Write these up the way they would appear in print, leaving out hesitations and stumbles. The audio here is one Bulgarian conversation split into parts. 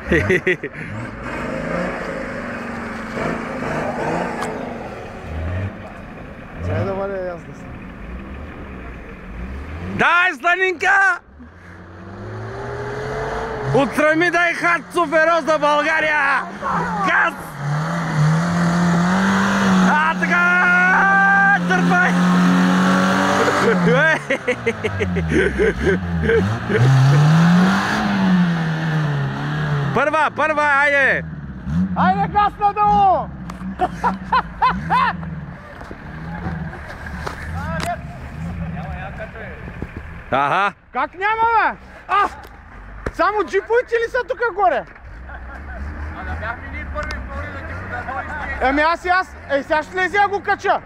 Чай да валя ясно. Дай, Сланинка! Отстрами дай хат суферос за България! Газ! Така! Търпай! Първа, айде! Айде, газ надолу! Аха! Как няма, бе? Само джиповете ли са тук горе? Да бяхме ние първи да ти подадем. Еми аз. Сега ще лези да го кача.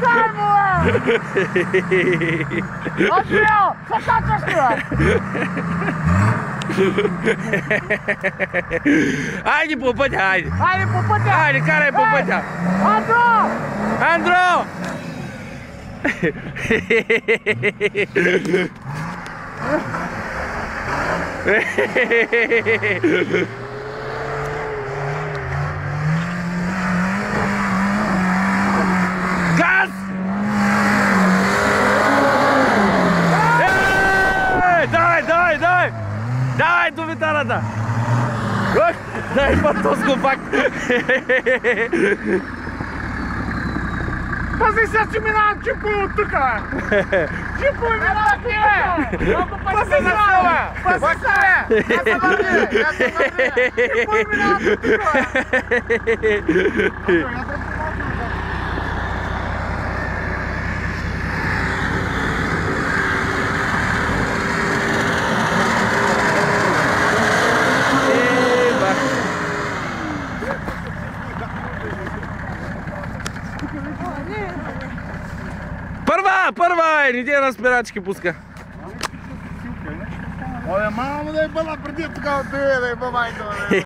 Дай му, Андрео, съкачаш ли, Айде по пътя, айде! Айде по пътя! Айде, карай по пътя! Андро! Андро! Газ! Давай! Давай до витарата! Дай по-тоско пак! Пази се, че минавам джипове от тук, бе! Джипове минават, бе! Пази се, бе! Пази се, бе! Я се върни! Джипове минават от тук, бе! Първа! Не ти на спирачки пуска. Абе, мамо да е бъла преди тогава да е бъла майка, бе!